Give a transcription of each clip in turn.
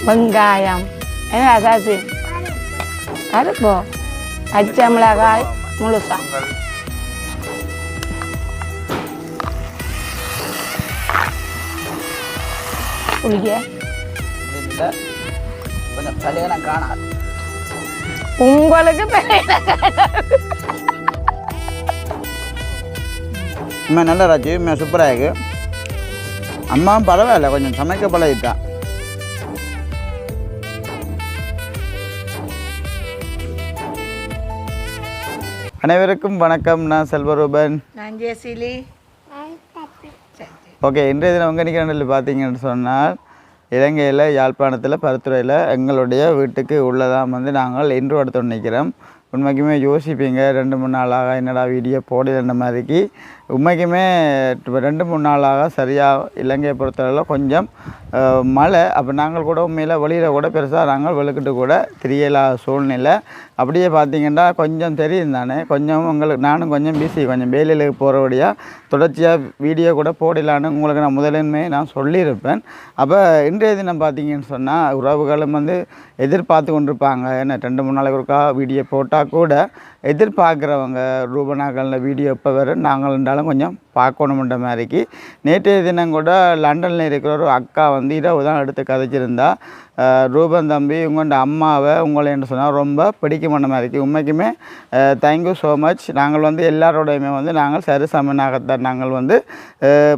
வெங்காயம் என்ன அசாசி கருப்போ பச்சை மிளகாய் முழுசா புளிய கொஞ்சம் கல்யாணம் காணாது உங்களுக்கு இம்மா நல்லா ராச்சி இம்மா சூப்பராக இருக்கு அம்மாவும் பரவாயில்ல கொஞ்சம் சமைக்க பழகிட்டான் அனைவருக்கும் வணக்கம் நான் செல்வரூபன் நான் ஜெசிலி ஓகே இன்றைய தினம் உங்கள் நிகழ்ச்சியில் பார்த்தீங்கன்னு சொன்னால் இலங்கையில் யாழ்ப்பாணத்தில் பருத்துறையில் எங்களுடைய வீட்டுக்கு உள்ளதான் வந்து நாங்கள் இன்று எடுத்து நிற்கிறோம் உண்மைக்குமே யோசிப்பீங்க 2-3 நாளாக என்னடா வீடியோ போடலன்ற மாதிரிக்கு உண்மைக்குமே 2-3 நாளாக சரியாக இலங்கையை பொறுத்தவரையில் கொஞ்சம் மழை அப்போ நாங்கள் கூட உண்மையில் வெளியில் கூட பெருசாக நாங்கள் வெளுக்கிட்டு கூட தெரியலாத சூழ்நிலை அப்படியே பார்த்திங்கன்னா கொஞ்சம் தெரியும் தானே கொஞ்சம் உங்களுக்கு நானும் கொஞ்சம் பிஸி கொஞ்சம் வேலையில் போகிறபடியாக தொடர்ச்சியாக வீடியோ கூட போடலான்னு உங்களுக்கு நான் முதலுமே நான் சொல்லியிருப்பேன் அப்போ இன்றைய தினம் பார்த்திங்கன்னு சொன்னால் உறவுகளும் வந்து எதிர்பார்த்து கொண்டிருப்பாங்க ஏன்னா 2-3 நாளைக்கு ஒருக்கா வீடியோ போட்டால் கூட எதிர்பார்க்குறவங்க ரூபனாக்களில் வீடியோ இப்போ வரும் நாங்கள் இருந்தாலும் கொஞ்சம் பார்க்கணுன்ற மாதிரிக்கு நேற்றைய தினம் கூட லண்டனில் இருக்கிற ஒரு அக்கா வந்து இரவு தான் எடுத்து கதைச்சிருந்தா ரூபன் தம்பி உங்களோட அம்மாவை உங்களை என்று சொன்னால் ரொம்ப பிடிக்குமான மாதிரிக்கு உண்மைக்குமே தேங்க்யூ ஸோ மச் நாங்கள் வந்து எல்லாரோடையுமே வந்து நாங்கள் சரிசமனாகத்தான் நாங்கள் வந்து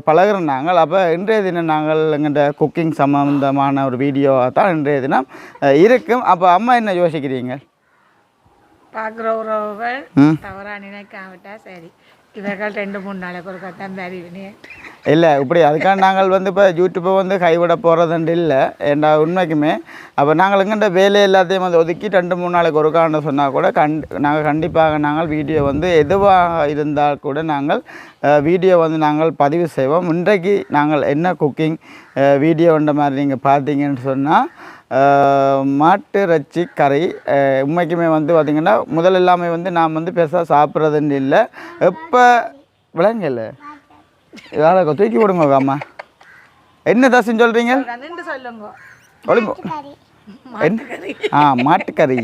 பழகிற நாங்கள் அப்போ இன்றைய தினம் நாங்கள் எங்கள்கிட்ட குக்கிங் சம்மந்தமான ஒரு வீடியோவாக தான் இன்றைய தினம் இருக்கும் அப்போ அம்மா என்ன யோசிக்கிறீங்க பார்க்குற உறவுகள் தவறாக நினைக்காவிட்டா சரி இவர்கள் 2-3 நாளைக்கு ஒரு கத்தான் தருவினே இல்லை இப்படி அதுக்காக நாங்கள் வந்து இப்போ யூடியூப்பை வந்து கைவிட போகிறதுண்டு இல்லை ஏண்டா உண்மைக்குமே அப்போ நாங்கள் எங்கள்கிட்ட வேலை எல்லாத்தையும் வந்து ஒதுக்கி 2-3 நாளைக்கு ஒருக்கான்னு சொன்னால் கூட நாங்கள் கண்டிப்பாக நாங்கள் வீடியோ வந்து எதுவாக இருந்தால் கூட நாங்கள் வீடியோ வந்து நாங்கள் பதிவு செய்வோம் இன்றைக்கு நாங்கள் என்ன குக்கிங் வீடியோன்ற மாதிரி நீங்கள் பார்த்தீங்கன்னு சொன்னால் மாட்டு இறைச்சி கறி உண்மைக்குமே வந்து பார்த்திங்கன்னா முதல் எல்லாமே வந்து நாம் வந்து பெருசாக சாப்பிட்றதுன்னு இல்லை எப்போ விளங்கல வேலை தூக்கி விடுங்க அம்மா என்ன தசுன்னு சொல்கிறீங்க மாட்டுக்கறி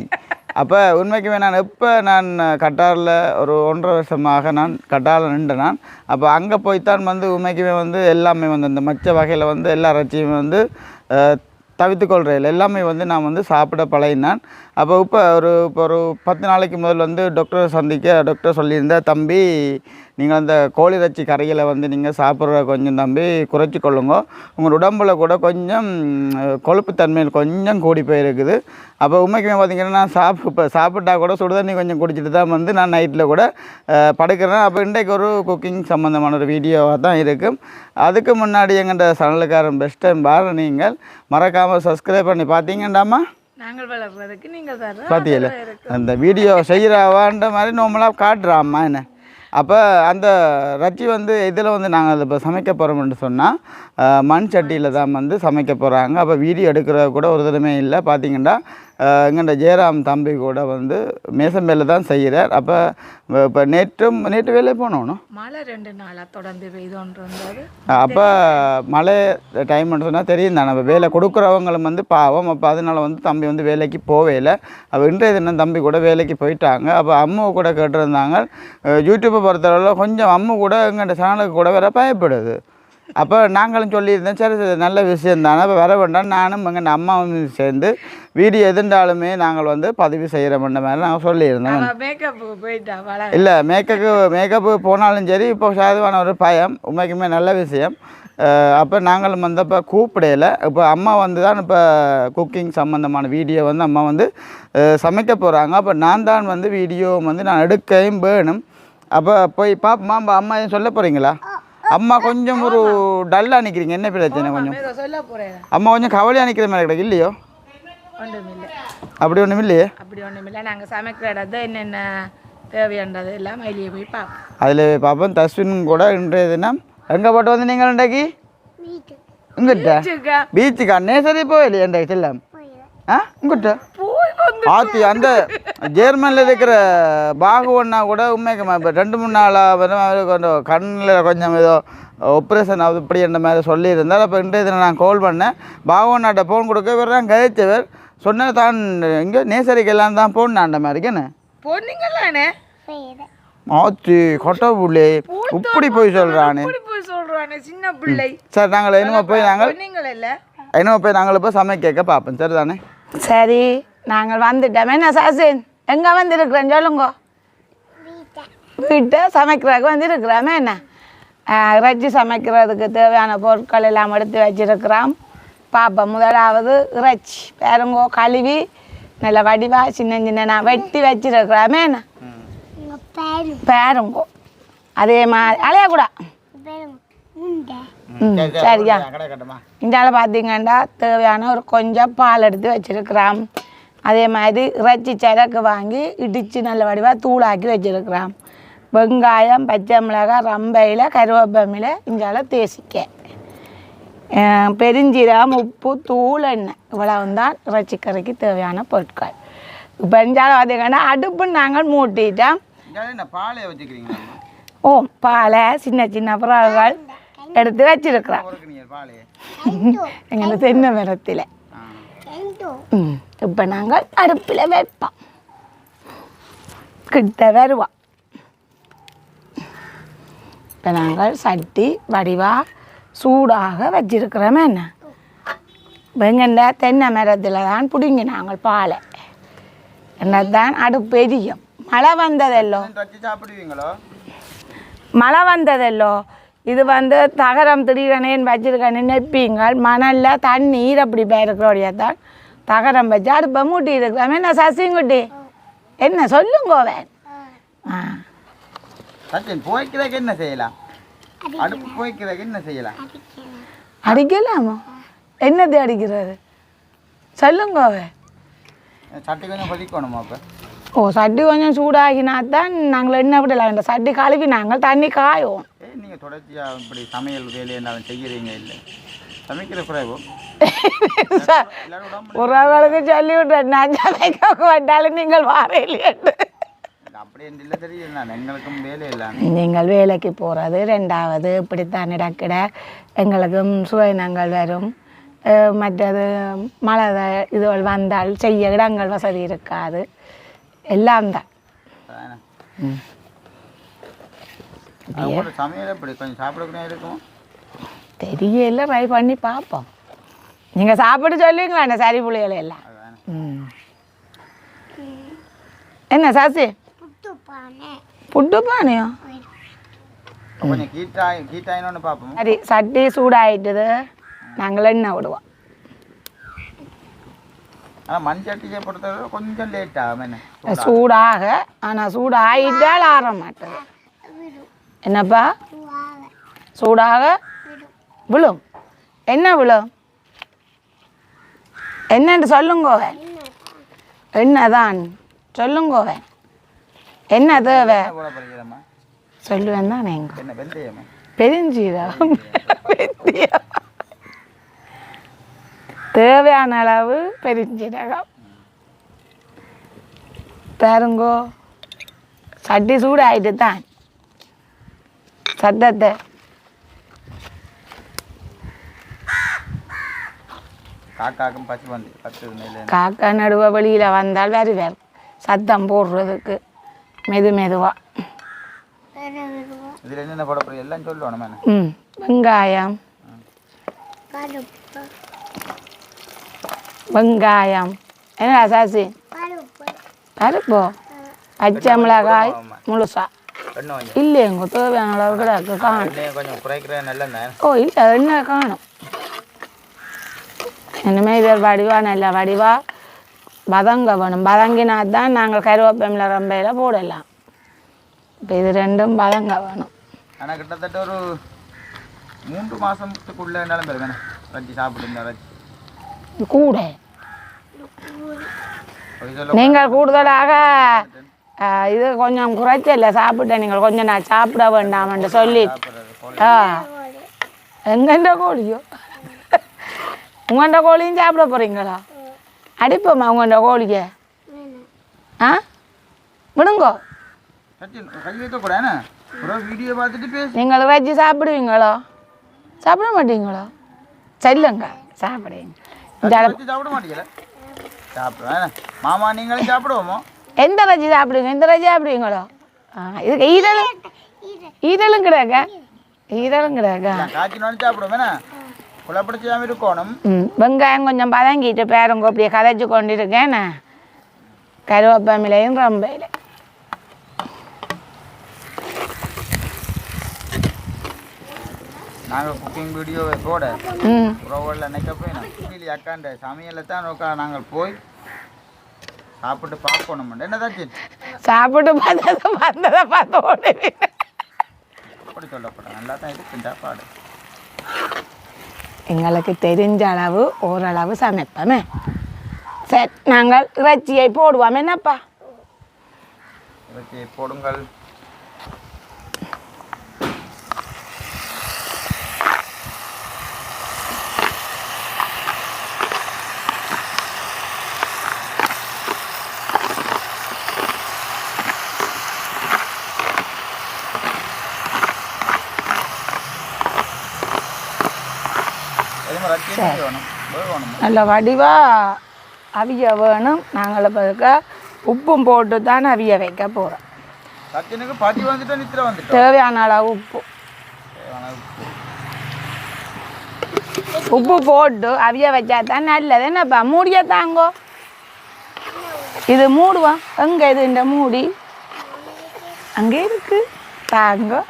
அப்போ உண்மைக்குமே நான் எப்போ நான் கட்டாரில் ஒரு 1.5 வருஷமாக நான் கட்டாரில் நின்று நான் அப்போ அங்கே போய்த்தான் வந்து உண்மைக்குமே வந்து எல்லாமே வந்து இந்த மச்ச வகையில் வந்து எல்லா இறைச்சியுமே வந்து தவிர்த்துக்கொள்கிறேன் எல்லாமே வந்து நான் வந்து சாப்பிட பழகினான் அப்போ இப்போ ஒரு 10 நாளைக்கு முதல் வந்து டாக்டரை சந்திக்க டாக்டர் சொல்லியிருந்த தம்பி நீங்கள் அந்த கோழி இறைச்சி கறிகளை வந்து நீங்கள் சாப்பிட்ற கொஞ்சம் தம்பி குறைச்சி கொள்ளுங்க உங்கள் உடம்பில் கூட கொஞ்சம் கொழுப்புத்தன்மையில் கொஞ்சம் கூடி போயிருக்குது அப்போ உண்மைக்குமே பார்த்திங்கன்னா நான் சாப்பிட்டா கூட சுடுதண்ணி கொஞ்சம் குடிச்சிட்டு தான் வந்து நான் நைட்டில் கூட படுக்கிறேன் அப்போ இன்றைக்கு ஒரு குக்கிங் சம்மந்தமான ஒரு வீடியோவாக தான் இருக்கும் அதுக்கு முன்னாடி எங்கள்கிட்ட சேனலுக்காரன் பெஸ்ட் டைம் பாரு நீங்கள் மறக்காமல் சப்ஸ்கிரைப் பண்ணி பார்த்தீங்கண்டாமா நாங்கள் வளர்றதுக்கு நீங்கள் பார்த்தீங்களா அந்த வீடியோ செய்கிறாவான்ற மாதிரி நார்மலாக காட்டுறாம்மா என்ன அப்போ அந்த இறைச்சி வந்து இதில் வந்து நாங்கள் இப்போ சமைக்க போகிறோம்னு சொன்னால் மண் சட்டியில் தான் வந்து சமைக்க போகிறாங்க அப்போ வீடியோ எடுக்கிற கூட ஒரு தடவை இல்லை பார்த்திங்கன்னா எங்கள்கிட்ட ஜெயராம் தம்பி கூட வந்து மேசம்பேல தான் செய்கிறார் அப்போ இப்போ நேற்று வேலையை போனோம் மழை 2 நாளாக தொடர்ந்து பெய்தோன்றது அப்போ மழை டைம்னு சொன்னால் தெரியும் தானே அப்போ வேலை கொடுக்குறவங்களும் வந்து பாவம் அப்போ அதனால் வந்து தம்பி வந்து வேலைக்கு போவே இல்லை அப்போ இன்றைய தினம் தம்பி கூட வேலைக்கு போயிட்டாங்க அப்போ அம்மாவை கூட கேட்டிருந்தாங்க யூடியூப்பை பொறுத்தளவில் கொஞ்சம் அம்மா கூட எங்கள்கிட்ட சேனலுக்கு கூட வேற பயப்படுது அப்போ நாங்களும் சொல்லியிருந்தேன் சரி நல்ல விஷயம் தானே அப்போ வர வேண்டாம் நானும் எங்கள் அம்மாவும் சேர்ந்து வீடியோ எதுண்டாலுமே நாங்கள் வந்து பதிவு செய்கிறோம்ன்ற மாதிரி நாங்கள் சொல்லியிருந்தோம் மேக்கப்புக்கு போயிட்டா இல்லை மேக்கப்பு போனாலும் சரி இப்போ சாதுவான ஒரு பயம் உண்மைக்குமே நல்ல விஷயம் அப்போ நாங்களும் வந்தப்போ கூப்பிடையில இப்போ அம்மா வந்து தான் இப்போ குக்கிங் சம்மந்தமான வீடியோ வந்து அம்மா வந்து சமைக்க போகிறாங்க அப்போ நான் தான் வந்து வீடியோ வந்து நான் எடுக்கவும் வேணும் அப்போ போய் பாப்பா அம்மா எதுவும் சொல்ல போகிறீங்களா அம்மா கொஞ்சம் ஒரு டல்லாக நிற்கிறீங்க என்ன பிரச்சனை கொஞ்சம் அம்மா கொஞ்சம் கவலையாக நிற்கிற மாதிரி கிடையாது இல்லையோ அப்படி ஒன்றும் இல்லையே அப்படி ஒன்றும் இல்லை நாங்கள் சமைக்கிற இடத்த என்னென்ன தேவையானது எல்லாம் வெளியே போய் பார்ப்போம் அதில் பார்ப்போம் தஸ்வின் கூட இன்றைய தினம் எங்கே போட்டு வந்து நீங்கள் இன்றைக்கு இங்கிட்ட பீச்சுக்கா நேசரி போயில்லையே இன்றைக்கு செல்லாம் இங்கிட்ட ஆத்தி அந்த ஜெர்மனில் இருக்கிற பாகுவன்னா கூட உண்மைக்குமா இப்போ 2-3 நாளாக கொஞ்சம் கண்ணில் கொஞ்சம் ஏதோ ஆப்ரேஷன் அது இப்படி என்ற மாதிரி சொல்லியிருந்தார். அப்போ இன்றைய தினம் நான் கால் பண்ணேன். பாவனாட்ட ஃபோன் கொடுக்க இவர் தான் கதைச்சவர். சொன்ன தான் இங்கே நேசரிக்கு எல்லாம் தான் போனாண்ட மாதிரிக்கண்ணே பொண்ணுங்களானே ஆச்சு கொட்டபுள்ளே இப்படி போய் சொல்கிறானே சின்ன பிள்ளை. சார் நாங்கள் என்னமோ போய் நாங்கள் இப்போ சமைக்க பார்ப்போம். சரி தானே? சரி நாங்கள் வந்துட்டோம். என்ன சாசின் எங்கே வந்துருக்குறேன் சொல்லுங்க. வீட்டை சமைக்கிறதுக்கு வந்துருக்குறோமே. என்ன இறைச்சி சமைக்கிறதுக்கு தேவையான பொருட்கள் எல்லாம் எடுத்து வச்சிருக்கிறோம். பாப்பா முதலாவது இறைச்சி பேருங்கோ கழுவி நல்ல வடிவாக சின்ன சின்ன நான் வெட்டி வச்சிருக்கிறோமே. என்ன பேருங்கோ அதே மாதிரி அலையக்கூடா. சரியா? இந்தால பார்த்தீங்கன்னா தேவையான ஒரு கொஞ்சம் பால் எடுத்து வச்சிருக்கிறோம். அதே மாதிரி இறைச்சி சரக்கு வாங்கி இடித்து நல்ல வடிவாக தூளாக்கி வச்சிருக்கிறோம். வெங்காயம் பச்சை மிளகாய் ரம்பையில் கருவேப்பமில் இந்தால தேசிக்க பெருஞ்சீரகம் உப்பு தூள் எண்ணெய் இவ்வளவு தான் இறைச்சி கறிக்கு தேவையான பொருட்கள். இப்போ இந்தால பார்த்தீங்கன்னா அடுப்பு நாங்கள் மூட்டிட்டோம். ஓ பாலை சின்ன சின்ன புறாவுகள் எடுத்து வச்சிருக்கிறோம் எங்களுக்கு தென்னை மரத்தில். இப்போ நாங்கள் அடுப்பில் வைப்போம். கிட்ட வருவோம். இப்போ நாங்கள் சட்டி வடிவாக சூடாக வச்சிருக்கிறோமே. என்ன வெங்கண்ட தென்னை மரத்தில் தான் பிடுங்கி நாங்கள் பாலை என்னதான் அடுப்பு எரியும். மழை வந்ததல்லோ மழை வந்ததல்லோ இது வந்து தகரம் திடீரெனேன்னு வச்சிருக்க நினைப்பீங்கள். மணலில் தண்ணீர் அப்படி போயிருக்கிறோடைய தான் தகரம் வச்சு அடுப்பை மூட்டி இருக்கிறோம். என்ன சசிங்குட்டி என்ன சொல்லுங்கோவேன்? என்ன செய்யலாம்? அடுப்பு போய்க்கிறதுக்கு என்ன செய்யலாம்? அடிக்கலாமோ? என்னது அடிக்கிறது சொல்லுங்கோவே. சட்டி கொஞ்சம் கொதிக்கணுமா? அப்போ ஓ சட்டி கொஞ்சம் சூடாகினா தான் நாங்கள் என்ன விடலாம். இந்த சட்டி கழுவி நாங்கள் தண்ணி காயும். நீங்கள் தொடர்ச்சியாக இப்படி சமையல் வேலையை நான் செய்கிறீங்க இல்லை சமைக்கிற குறைவோ உறவுகளுக்கு சொல்லி விட்றேன். நான் சமைக்க மாட்டாலும் நீங்கள் வாரையிலே அப்படி இல்லை தெரியும். நான் எங்களுக்கும் வேலை இல்லை. நீங்கள் வேலைக்கு போகிறது ரெண்டாவது இப்படித்தான் இடக்கிட எங்களுக்கும் சுவையினங்கள் வரும். மற்றது மழை இதுகள் வந்தால் செய்ய இடங்கள் வசதி இருக்காது. எல்லாம் தான் சமையல் எப்படி கொஞ்சம் சாப்பிடக்கூடிய இருக்கும் தெரியல. ட்ரை பண்ணி பார்ப்போம். நீங்கள் சாப்பிட்டு சொல்லுவீங்களா என்ன சரி புள்ளிகளை எல்லாம்? என்ன சாசி புட்டு பானையோ? கொஞ்சம் கீட்டாயினு பார்ப்போம். சரி சட்டி சூடாயிட்டுது. நாங்கள் எண்ணெய் விடுவோம். ஆனால் மண் சட்டியை பொறுத்தவரை கொஞ்சம் லேட் ஆகும். சூடாக ஆனால் சூடாயிட்டால் ஆற மாட்டேது. என்னப்பா சூடாக விழும்? என்ன விழும்? என்னன்னு சொல்லுங்கோவேன். என்னதான் சொல்லுங்கோவேன். என்ன தேவை சொல்லுவேன் தான். எங்க பெருஞ்சீரகம் தேவையான அளவு பெருஞ்சீரகம் பாருங்கோ. சட்டி சூடாயிட்டு தான் சத்தத்தை காக்கா நடுவ வெளியில் வந்தால் வருவார் சத்தம் போடுறதுக்கு மெதுவா. வெங்காயம் வெங்காயம் என்ன சாசி பருப்போ பச்சை மிளகாய் முழுசா இல்லைங்க தேவையான அளவு கிடக்கு காணும். ஓ இல்லை எண்ணெய் காணும். இனிமேல் இது வடிவா நல்ல வடிவா வதங்க வேணும். வதங்கினா தான் நாங்கள் கருவேப்பமில் ரம்பையில் போடலாம். இப்போ இது ரெண்டும் வதங்க வேணும். ஆனால் கிட்டத்தட்ட ஒரு 3 மாதத்துக்குள்ளே சாப்பிடுங்க கூட. நீங்கள் கூடுதலாக இது கொஞ்சம் குறைச்சல சாப்பிட்டேன். நீங்கள் கொஞ்சம் நான் சாப்பிட வேண்டாம்னு சொல்லி எங்கண்ட கோழியோ உங்கள்கிட்ட கோழியும் சாப்பிட போகிறீங்களா? அடிப்போம்மா உங்கள்கிட்ட கோழிக்க. விடுங்கோ ப்ரோ வீடியோ பார்த்துட்டு பேசு. நீங்கள் வச்சு சாப்பிடுவீங்களோ சாப்பிட மாட்டீங்களோ சொல்லுங்க சாப்பிடுவீங்க வச்சு சாப்பிட மாட்டீங்களா? சாப்பிடுவேன். மாமா நீங்களும் சாப்பிடுவோமோ? எந்த ரஜி சாப்பிடுவீங்க எந்த ரஜி சாப்பிடுவீங்களோ இதுக்கு ஈரலும் கிடையாக்கா ஈரலும் கிடையாக்கா காய்ச்சினோன்னு சாப்பிடுவோம். குழப்பிடிச்சாம இருக்கணும். வெங்காயம் கொஞ்சம் பதங்கிட்டு பேருங்க அப்படியே கதைச்சு கொண்டு இருக்கேன் கருவேப்பமிலையும் ரொம்பையில் நாங்கள் குக்கிங் வீடியோ போட ரோவில் நினைக்க போய் அக்காண்ட சமையலில் தான் நோக்கா நாங்கள் போய் சாப்பிட்டு பார்க்கணும். என்னதாச்சு சாப்பிட்டு பார்த்ததை பார்த்து ஓடுவேன். அப்படி சொல்லப்படும் நல்லா தான் இருக்கு சாப்பாடு. எங்களுக்கு தெரிஞ்ச அளவு ஓரளவு சமைப்போமே. சரி நாங்கள் இறைச்சியை போடுவோம். என்னப்பா இறைச்சியை போடுங்கள். நல்ல வடிவாக அவிய வேணும். நாங்கள் இப்போ உப்பும் போட்டு தான் அவிய வைக்க போகிறோம். தேவையான அளவு உப்பு போட்டு அவிய வச்சா தான் நல்லது. என்னப்பா மூடியா தாங்கோ இது மூடுவோம். எங்கே இது இந்த மூடி அங்கே இருக்கு தாங்கோ.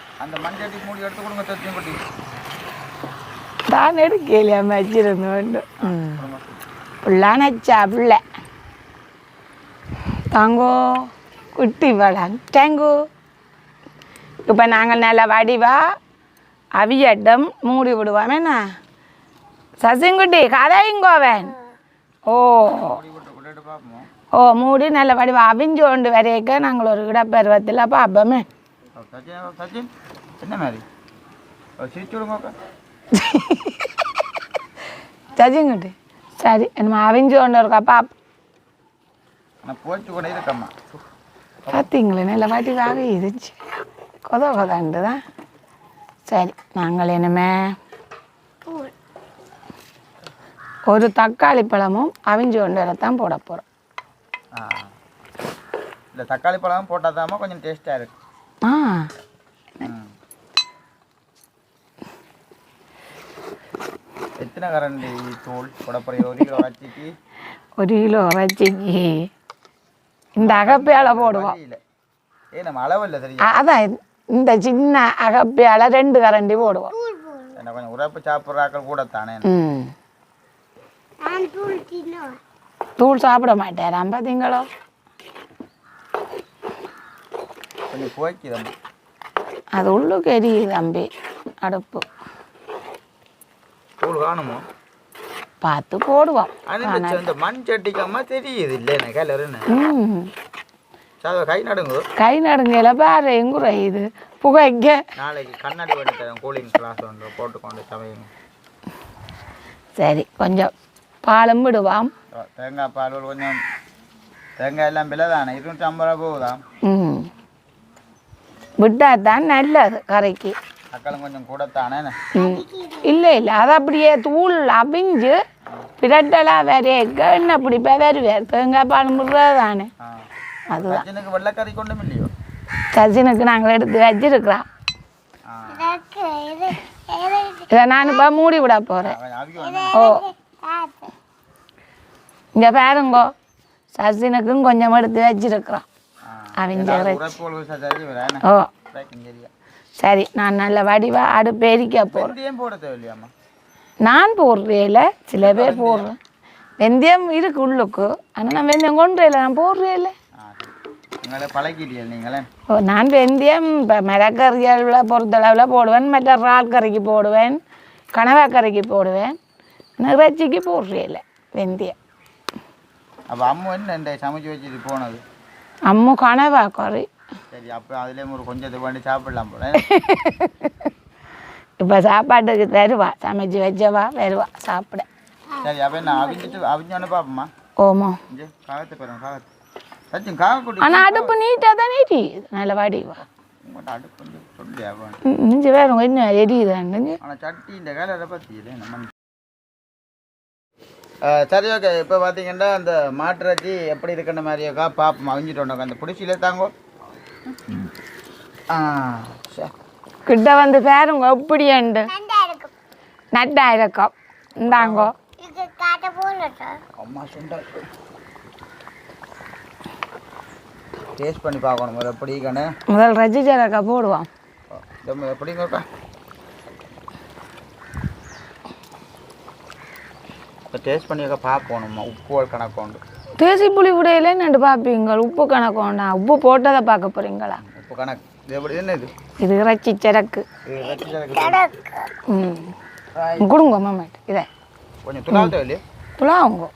தான் எடுக்கலையா வச்சிருந்து வேண்டும் பிள்ளானச்சா பிள்ளை தாங்கோ குட்டி வளம் தேங்கோ. இப்போ நாங்கள் நல்ல வடிவா அவியட்டம் மூடி விடுவோம். என்ன சசிங்குட்டி கதைங்கோவன் ஓ மூடி நல்ல வடிவா அவிஞ்சு கொண்டு வரைக்க நாங்கள் ஒரு இடப்பருவத்தில் பார்ப்போமே. சஜிங்குட்டி சரி நம்ம அவிஞ்சு கொண்டு இருக்கா பாப்போம். பார்த்தீங்களே நல்ல வடிவாக இருந்துச்சு கொதாண்டு தான். சரி நாங்கள் என்னமே ஒரு தக்காளி பழமும் அவிஞ்சு கொண்டு வரத்தான் போட போகிறோம். இந்த தக்காளி பழமும் போட்டால் தான் கொஞ்சம் டேஸ்ட்டாக இருக்கு. எத்தனை கரண்டி தூள் போட போகிறீங்க? 1 கிலோ இறைச்சிக்கு 1 கிலோ இறைச்சிக்கு இந்த அகப்பையால போடுவோம். நம்ம அளவு இல்லை சரியா? அதான் இந்த சின்ன அகப்பையால 2 கரண்டி போடுவோம். என்ன கொஞ்சம் உரைப்பு சாப்பிட்றாக்கள் கூட தானே. தூள் சாப்பிட மாட்டேன் பார்த்தீங்களோ. கொஞ்சம் போய்க்குதம் அது உள்ளுக்கு எரியுது தம்பி அடுப்பு. தூள் காணுமோ பார்த்து போடுவோம். இந்த மண் சட்டிக்காம தெரியுது இல்லை கலருன்னு. கை நடுங்க கை நடுங்கல பாரு எங்குற இது புகைக்க. நாளைக்கு கண்ணாடி பண்ணி கூலிங் கிளாஸ் ஒன்று போட்டுக்கொண்டு சமையணும். சரி கொஞ்சம் பாலும் விடுவாம். தேங்காய் பால் கொஞ்சம் தேங்காய் எல்லாம் விலை தானே 250 ரூபா போகுதான். விட்டா தான் நல்லது கரைக்கு. அக்களும் கொஞ்சம் கூட தானே. இல்லை இல்லை அது அப்படியே தூள் அபிஞ்சு பிரட்டலாக வரைக்க என்ன பிடிப்பா வருவார். தேங்காய் பால் விடுறது தானே. அதுதான் வெள்ளைக்கறி கொண்டும் இல்லையோ சசினுக்கு நாங்கள் எடுத்து வச்சிருக்கிறோம். இதை நான் இப்போ மூடி விட போகிறேன். ஓ இங்கே பாருங்கோ சசினுக்கும் கொஞ்சம் எடுத்து வச்சிருக்கிறோம். அவங்க ஓ சரி நான் நல்ல வடிவாக அடுப்பு எரிக்க போகிறேன். நான் போடுறேல சில பேர் போடுறேன். வெந்தயம் இருக்கு உள்ளுக்கு ஆனால் நான் வெந்தயம் கொண்டுல நான் போடுறேல. ஓ நான் வெந்தயம் இப்போ மிளகறிகளில் பொறுத்தளவில் போடுவேன். மற்ற இறால் கறிக்கு போடுவேன். கனவாக்கறிக்கு போடுவேன். இறைச்சிக்கு போடுறேல வெந்தயம். அப்போ அம்மு என்ன சமைச்சு வச்சுட்டு போனது? அம்மு கனவா கறி. சரி அப்போ அதுலேயும் ஒரு கொஞ்சத்தை பண்ணி சாப்பிடலாம் போல. இப்போ சாப்பாட்டுக்கு வருவா சமைச்சு வச்சவா வருவா சாப்பிட. சரி அப்போ என்ன அவிஞ்சோன்னு பார்ப்போம்மா. ஓமோ காகத்தை பாருங்க காகத்தை சச்சும் காக கூட்டி. ஆனால் அடுப்பு நீட்டாக தான் நீட்டி நல்ல வாடிவா. உங்கள்கிட்ட அடுப்பு வந்து சொல்லியா இஞ்சி வேறு என்ன எரியுதாங்க ஆனால் சட்டி இந்த கலரை பற்றி இல்லை நம்ம சரி ஓகே இப்போ பார்த்தீங்கன்னா அந்த மாட்டுறச்சி எப்படி இருக்குன்ற மாதிரியோக்கா பாப்போம் அவிஞ்சிட்டோம் அந்த பிடிச்சிலே தாங்கோ கிட்ட வந்து பாருங்க எப்படி உண்டு நட்டா இருக்கும் இந்தாங்கோ அம்மா சுண்டா டேஸ்ட் பண்ணி பார்க்கணும் முதல்ல எப்படி கண்ணு முதல் ரஜி ஜரக்கா போடுவோம் எப்படிங்கக்கா டேஸ்ட் பண்ணிக்கா பார்ப்போம் உப்பு கணக்கு உண்டு தேசி புளி விடையில நண்டு பார்ப்பீங்க உப்பு கணக்கு உண்டா உப்பு போட்டதை பார்க்க போறீங்களா உப்பு கணக்கு இது எப்படி என்ன இது இது இறைச்சி சரக்கு இறைச்சி சரக்கு கொடுங்க மாமேட் இதை கொஞ்சம் துளாவத்தோ இல்லையா துளாவுங்க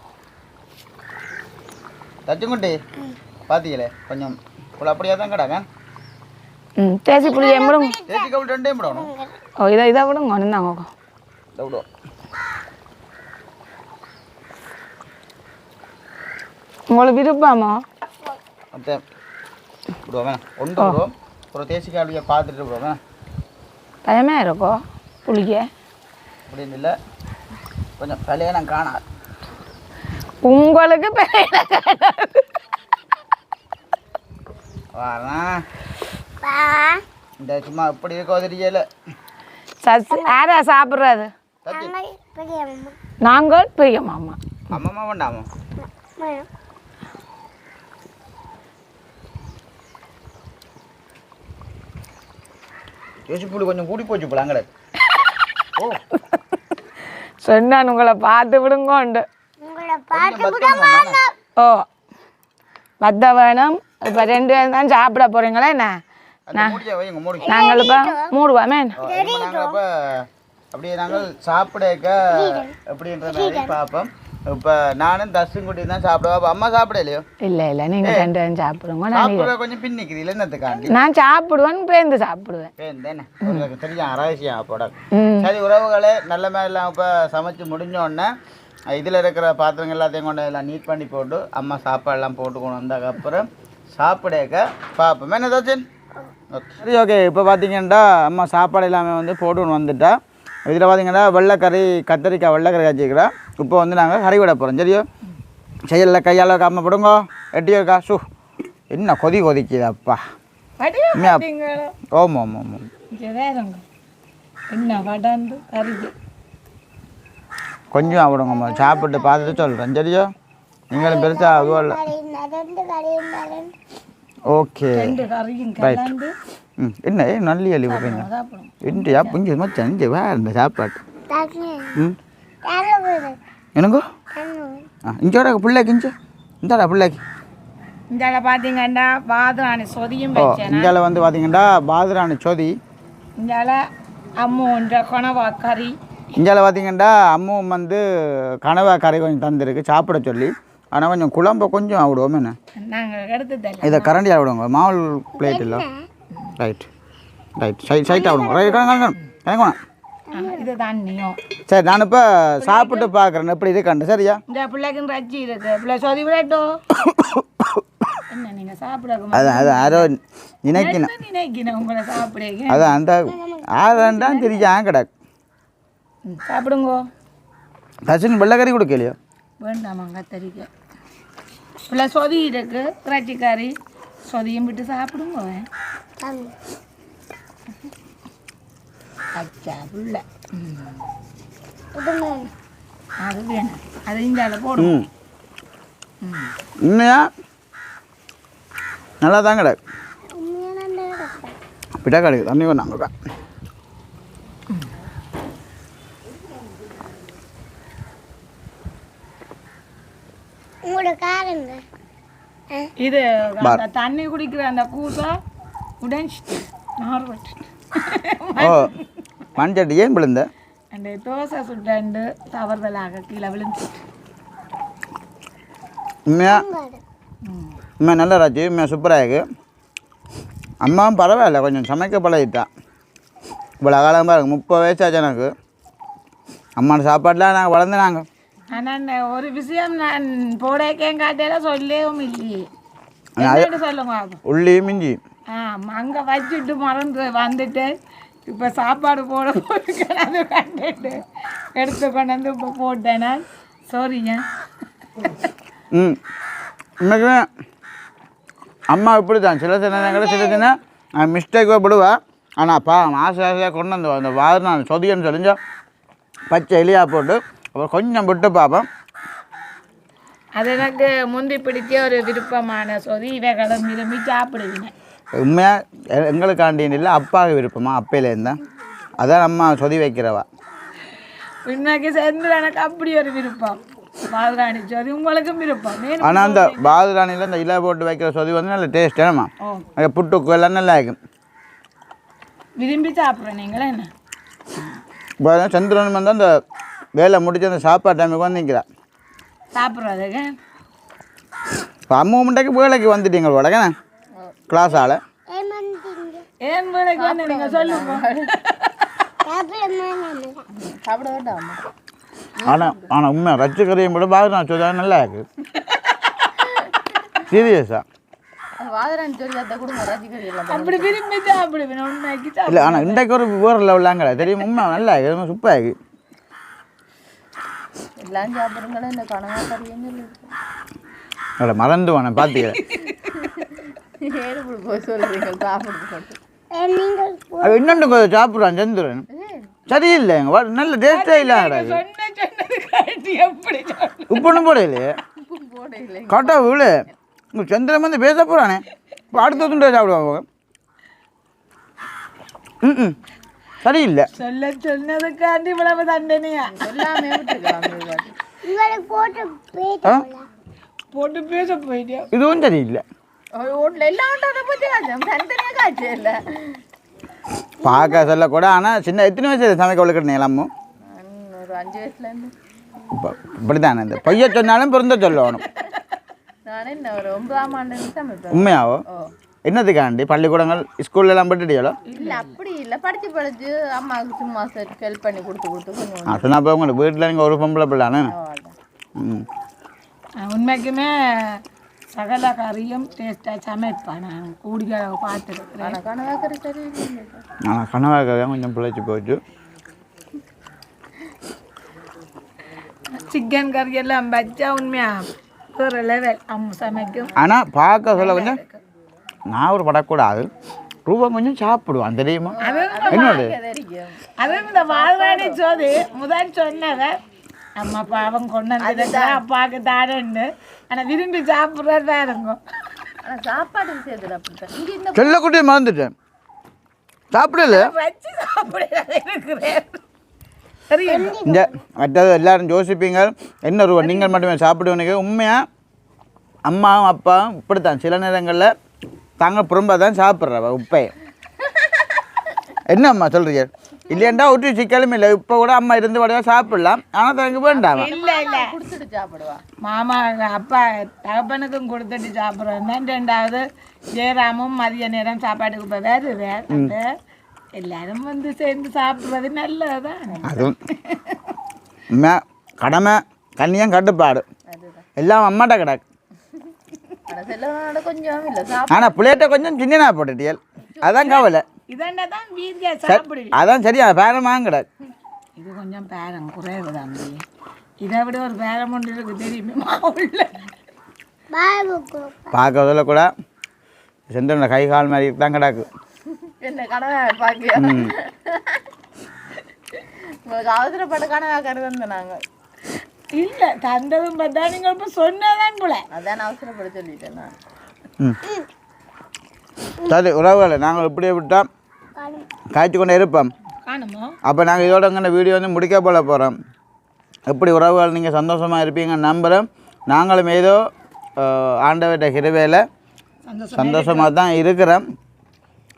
தச்சுங்குட்டி பார்த்தீங்களே கொஞ்சம் புள்ள அப்படியே தான் கிடாங்க தேசி புளி எம்பிடுங்க தேசி கவுள் ரெண்டையும் விடணும் ஓ இதை விடுங்க ஒன்றுந்தாங்க இதை விடுவோம் உங்களுக்கு விருப்பமா மற்ற விடுவோம் வேணாம் ஒன்று விடுவோம் ஒரு தேசி காவலியை பார்த்துட்டு விடுவோம் வேணாம் பயமே இருக்கும் புளிக்க அப்படின்னு இல்லை கொஞ்சம் கல்யாணம் காணாது உங்களுக்கு பெரிய வரேன் இந்த சும்மா இப்படி இருக்க தெரியல சசி யாரா சாப்பிட்றது நாங்கள் பெரிய மாமா அம்மா வேண்டாமா தேசிப்புளி கொஞ்சம் கூடி போச்சு போல அங்கே ஓ சொன்னான் உங்களை பார்த்து விடுங்கோண்டு ஓ பத்த வேணும் இப்போ 2 பேரும் தான் சாப்பிட போறீங்களா என்ன நாங்கள் இப்போ மூடுவோமே அப்படியே நாங்கள் சாப்பிடக்க அப்படின்ற மாதிரி பார்ப்போம் இப்போ நானும் தசுங்குட்டி தான் சாப்பிடுவோம் அப்போ அம்மா சாப்பிடலையோ இல்லை இல்லை நீங்கள் 2 பேரும் சாப்பிடுங்க சாப்பிட கொஞ்சம் பின்னிக்குது இல்லை என்னத்துக்காண்டி நான் சாப்பிடுவேன் பேருந்து சாப்பிடுவேன் பேருந்தேனே உங்களுக்கு தெரியும் அரசியம் போட சரி உறவுகளே நல்ல மாதிரிலாம் இப்போ சமைச்சு முடிஞ்சோடனே இதில் இருக்கிற பாத்திரங்கள் எல்லாத்தையும் கொண்டு எல்லாம் நீட் பண்ணி போட்டு அம்மா சாப்பாடெல்லாம் போட்டு கொண்டு வந்ததுக்கப்புறம் சாப்பிடக்க பார்ப்போம் என்ன தாச்சன் சரி ஓகே இப்போ பார்த்தீங்கன்னா அம்மா சாப்பாடு எல்லாமே வந்து போட்டுன்னு வந்துட்டா இதில் பார்த்தீங்கன்னா வெள்ளைக்கறி கத்திரிக்காய் வெள்ளைக்கறி காய்ச்சிக்கிறா இப்போ வந்து நாங்கள் கறி விட போகிறோம் சரியோ செய்யல கையால் காம போடுங்க எட்டியோ இருக்கா ஷூ என்ன கொதிக்குது அப்பா ஓம் ஓம் ஓம் என்ன வடாந்து கறிக்கு கொஞ்சம் விடுங்கம்மா சாப்பிட்டு பார்த்துட்டு சொல்கிறேன் சரியோ நீங்களும் பெருசாக அதுவும் இல்லை ஓகே ரைட் என்ன நல்லி அள்ளி விடுறீங்க இன்றையா புஞ்சு மச்சான் இங்கே வேறு சாப்பாட்டு எனக்கோ இஞ்சோட பிள்ளைக்கு இந்தாடா பிள்ளைக்கு இந்தால பார்த்தீங்கன்னா பாதுராணி சொதியும் இந்தால வந்து பார்த்தீங்கன்னா பாதுராணி சொதி இந்தால அம்முன்ற கனவா கறி இந்தால பார்த்தீங்கன்னா அம்மும் வந்து கனவா கறி கொஞ்சம் தந்துருக்கு சாப்பிட சொல்லி ஆனால் கொஞ்சம் குழம்பு கொஞ்சம் விடுவோம் என்ன நாங்கள் எடுத்து இதை கரண்டி விடுவோங்க மாவுள் பிளேட் இல்லை ரைட் ரைட் சைட்டாக விடுங்க ரைட் கணக்கு இது தண்ணியும் சரி நான் இப்போ சாப்பிட்டு பார்க்குறேன் எப்படி இது கண்டு சரியா இந்த பிள்ளைக்குன்னு ரச்சி இருக்கு பிள்ளை சொதி விடட்டும் என்ன நீங்கள் சாப்பிட அது அது யாரோ நினைக்கணும் நினைக்கணும் உங்களை சாப்பிடுங்க அது அந்த ஆறாண்டாம் தெரியும் கிடக்கு சாப்பிடுங்கோ தர்ஷன் வெள்ளைக்கறி கொடுக்கலையோ வேண்டாமாங்க கத்தரிக்க பிள்ளை சொதி இருக்கு இறைச்சிக்கறி சொதியும் விட்டு சாப்பிடுங்க அச்சா பிள்ளை அது வேணும் அது இந்தால போடும் உண்மையா நல்லா தான் கிடக்கு பிட்டா கிடக்கு தண்ணி வேணாங்க இது தண்ணி குடிக்கிற அந்த கூசா உடஞ்சிட்டு ஓ மண்சட்டி ஏன் விழுந்த அந்த தோசை சுட்டாண்டு தவறுதலாக கீழே விழுந்துட்டு உண்மையா உண்மையா நல்லா ராஜி உண்மையா சூப்பராக இருக்குது அம்மாவும் பரவாயில்ல கொஞ்சம் சமைக்க பழகிட்டான் இவ்வளோ காலம் பாருங்க 30 வயசாச்சு எனக்கு அம்மாவோட சாப்பாடுலாம் நாங்கள் வளர்ந்துனாங்க ஆனால் ஒரு விஷயம் நான் போடக்கேன் காட்டையில சொல்லவும் இல்லையே சொல்லுங்க உள்ளி மிஞ்சி அங்கே வச்சுட்டு மறந்து வந்துட்டு இப்போ சாப்பாடு போட போயிருக்கேன் அதை கண்டுட்டு எடுத்து கொண்டு வந்து இப்போ போட்டேன்னா சாரிங்க. இன்னைக்கு அம்மா இப்படி தான் சில நேரங்களில் சில தினம் மிஸ்டேக்காக போடுவா. ஆனால் ஆசையாக கொண்டு வந்து அந்த வாரம் நான் சொதியன்னு சொல்லிஞ்சா பச்சை எலியா போட்டு அப்புறம் கொஞ்சம் விட்டு பார்ப்பேன். அது எனக்கு முந்தி பிடிச்ச ஒரு விருப்பமான சொதி இவைகளும் விரும்பி சாப்பிடுவீங்க. உண்மையாக எங்களுக்காண்டின்னு இல்லை அப்பாவுக்கு விருப்பமா அப்பையிலேருந்து தான் அதான் அம்மா சொதி வைக்கிறவா. இன்னைக்கு சேர்ந்து எனக்கு அப்படி ஒரு விருப்பம் பாதுராணி சொதி உங்களுக்கும் விருப்பம். ஆனால் அந்த பாதுராணியில் இந்த இலை போட்டு வைக்கிற சொதி வந்து நல்ல டேஸ்ட் ஏமா புட்டுக்கு எல்லாம் நல்லா இருக்கும். விரும்பி சாப்பிட்றேன் நீங்களே என்ன இப்போ சந்திரன் வந்து அந்த வேலை முடிச்சு அந்த சாப்பாடு டைமுக்கு வந்து நிற்கிறா சாப்பிட்றதுக்கு. இப்போ அம்மா மண்டைக்கு வேலைக்கு வந்துட்டீங்க உடனே கிளாஸ் ஆள் ஏன் வேலைக்கு வந்து நீங்கள் சொல்லுங்க. சாப்பிட வேண்டாம். ஆனால் உண்மை ரச்சு கறியும் கூட பாதுகாப்பு சொல்லாத நல்லா இருக்கு சீரியஸா. அப்படி விரும்பி சாப்பிடுவேன் உண்மைக்கு. இல்லை ஆனால் இன்றைக்கு ஒரு வேறு லெவலாங்க தெரியும் உண்மை நல்லா இருக்கு சூப்பராக இருக்கு. எல்லாம் சாப்பிடுங்களா இந்த கனவா கறியும் இல்லை மறந்து வானே பார்த்துக்கிறேன். சொல்றீங்க சாப்பிடுறது அது இன்னொன்று கொஞ்சம் சாப்பிட்றான் சந்திரன் சரியில்லை நல்ல டேஸ்டே இல்லை. உப்புன்னு போடையிலே கரெக்டா விழு உங்கள் சந்திரன் வந்து பேச போகிறானே இப்போ அடுத்த துண்டை சாப்பிடுவாங்க. சரியில்லை சொல்ல சொன்னதுக்காண்டி இவ்வளவு தண்டனையா எல்லாமே போட்டு பேச போயிட்டே இதுவும் சரியில்லை. பார்க்க சொல்லக்கூட ஆனால் சின்ன எத்தனை வயசு சமைக்க வளர்க்குறேன் எல்லாமும் ஒரு 5 வயசுலேருந்து இப்போ இப்படி தானே இந்த பைய சொன்னாலும் பிறந்த சொல்லணும். நானே ஒரு 9ஆம் ஆண்டு சமைப்பேன். உண்மையாவோ என்னதுக்காண்டி பள்ளிக்கூடங்கள் ஸ்கூல்லலாம் பட்டுட்டியோ? இல்லை அப்படி இல்லை படித்து அம்மாவுக்கு சும்மா ஹெல்ப் பண்ணி கொடுத்து கொஞ்சம் சொன்னா இப்போ உங்கள் வீட்டில் நீங்கள் ஒரு பொம்பளை பிள்ளைண்ணே. உண்மைக்குமே சகல கறியும் டேஸ்ட்டாக சமைப்பேன். நான் கூடிய பார்த்துருக்கிறேன். ஆனால் கனவாக்கறி சரி ஆனால் கனவாக்கறியாக கொஞ்சம் பிழைச்சி போச்சு. சிக்கன் கறி எல்லாம் வச்சா உண்மையா வேறு லெவல் சமைக்கும். ஆனால் பார்க்க சொல்ல கொஞ்சம் நான் ஒரு படக்கூடாது ரூபா கொஞ்சம் சாப்பிடுவான் தெரியுமா என்னோட. அதுவும் இந்த வாழ்வாடி சோது முதல் சொன்னத அம்மா பாவம் கொண்டு வந்து அப்பாவுக்கு தானேன்னு ஆனால் விரும்பி சாப்பிட்றது வேறுங்க. ஆனால் சாப்பாடு சேர்த்துடு அப்படித்தான் செல்லக்குட்டியை மறந்துட்டேன் சாப்பிடல வச்சு சாப்பிடுறேன். இந்த மற்றது எல்லாரும் யோசிப்பீங்க என்ன ரூபா நீங்கள் மட்டுமே சாப்பிடுவீங்க. உண்மையாக அம்மாவும் அப்பாவும் இப்படித்தான் சில நேரங்களில் தாங்க புறம்பா தான் சாப்பிட்றவ உப்பை. என்ன அம்மா சொல்கிறீங்க இல்லையாண்டா ஒட்டி சிக்கலும் இல்லை. இப்போ கூட அம்மா இருந்து வடையாக சாப்பிடலாம் ஆனால் தனக்கு வேண்டாம். இல்லை இல்லை கொடுத்துட்டு சாப்பிடுவா. மாமா அப்பா தகப்பனுக்கும் கொடுத்துட்டு சாப்பிட்றோம் தான். ரெண்டாவது ஜெயராமும் மதிய நேரம் சாப்பாட்டுக்கு இப்போ வேறு எல்லாரும் வந்து சேர்ந்து சாப்பிட்றது நல்லதுதான். அதுவும் கடமை கண்ணியம் கட்டுப்பாடு எல்லாம் அம்மாட்ட கிடக்கு. கொஞ்சம் இல்லை ஆனால் பிளேட்டை கொஞ்சம் சின்னனா போட்டுட்டியல் அதான் கவலை. இதாண்டதான் வீதியா சாப்பிடுவீங்க. அதான் சரியா பேரமாக கிடக்கு. இது கொஞ்சம் பேரம் குறைவு தான். இதை விட ஒரு பேரம் ஒன்று இருக்கு தெரியுமா உள்ள பார்க்க சொல்ல கூட செந்தோட கை கால் மாதிரி தான் கிடக்கு. என்ன கனவா பார்க்க உங்களுக்கு அவசரப்பட்ட கனவா கருது நாங்கள் இல்லை தந்ததும் பார்த்தா நீங்கள் இப்போ சொன்னதான் போல அதான் அவசரப்பட சொல்லிட்டேன் நான். சரி உறவுகளை நாங்கள் இப்படியே விட்டோம் காய்ச்சி கொண்டே இருப்போம். காணுமோ அப்போ நாங்கள் இதோட இங்கே வீடியோ வந்து முடிக்க போல போகிறோம். எப்படி உறவுகள் நீங்கள் சந்தோஷமாக இருப்பீங்க நம்புகிறோம். நாங்களும் ஏதோ ஆண்டவர்கிட்ட கிருபையில் சந்தோஷமாக தான் இருக்கிறோம்.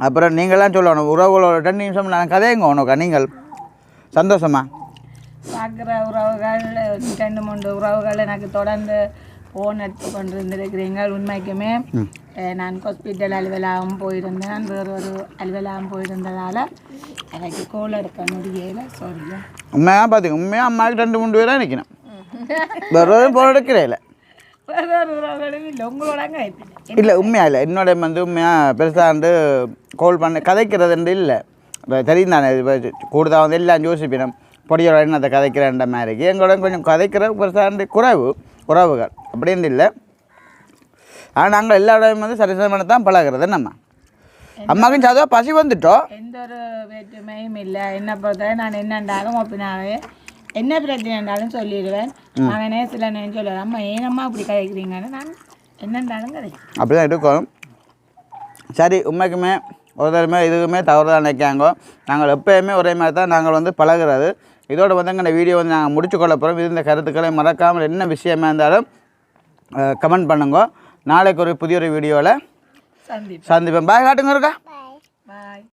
அப்புறம் நீங்களாம் சொல்லணும் உறவுகளோட 2 நிமிஷம் நான் கதையுங்க உனக்கா நீங்கள் சந்தோஷமா பார்க்குற உறவுகள் 2-3 உறவுகள் எனக்கு தொடர்ந்து ஃபோன் எடுத்து கொண்டு இருந்திருக்கிறீங்க. உண்மைக்குமே நான் ஹாஸ்பிட்டல் அலுவலகம் போயிருந்தேன். வேறு ஒரு அலுவலகம் போயிருந்ததால் எனக்கு கோல் எடுக்க முடியலை. சாரியா உண்மையாக பார்த்தீங்க உண்மையாக அம்மாவுக்கு 2-3 பேராக நிற்கணும் வேறு ஃபோன் எடுக்கிறே இல்லை. வேற ஒரு உறவுகளும் இல்லை உங்களோட அங்கே இல்லை உண்மையாக இல்லை என்னோட வந்து உண்மையாக பெருசாக வந்து கோல் பண்ண கதைக்கிறதுண்டு இல்லை இப்போ தெரியும் தானே இப்போ கூடுதலாக வந்து எல்லாம் யோசிப்பினோம் பொடியோட என்னத்தை கதைக்கிறேன்ற மாதிரிக்கு எங்களோட கொஞ்சம் கதைக்கிற பெருசாக உறவுகள் அப்படின்னு இல்லை ஆனால் நாங்கள் எல்லாரோடையும் வந்து சரிசமனை தான் பழகிறது நம்ம அம்மாவுக்கும் சாதுவா பசி வந்துட்டோம் எந்த ஒரு வேற்றுமையும் இல்லை என்ன பொறுத்தவரை நான் என்னண்டாலும் ஒப்பினாவே என்ன பிரச்சனை இருந்தாலும் சொல்லிடுவேன் அவனே சில நேரம் சொல்லுவேன் அம்மா ஏனம்மா இப்படி கதைக்கிறீங்கன்னு நான் என்னண்டாலும் கதைக்கிறேன் அப்படி தான் இருக்கும் சரி உண்மைக்குமே ஒரு தடவை இதுக்குமே தவறு தான் நினைக்காங்க நாங்கள் எப்போயுமே ஒரே மாதிரி தான் நாங்கள் வந்து பழகிறது இதோட வந்து இந்த வீடியோ வந்து நாங்கள் முடிச்சுக்கொள்ள போகிறோம் இது இந்த கருத்துக்களை மறக்காமல் என்ன விஷயமா இருந்தாலும் கமெண்ட் பண்ணுங்க நாளைக்கு ஒரு புதிய ஒரு வீடியோவில் சந்திப்பேன் பாய் காட்டுங்க இருக்கா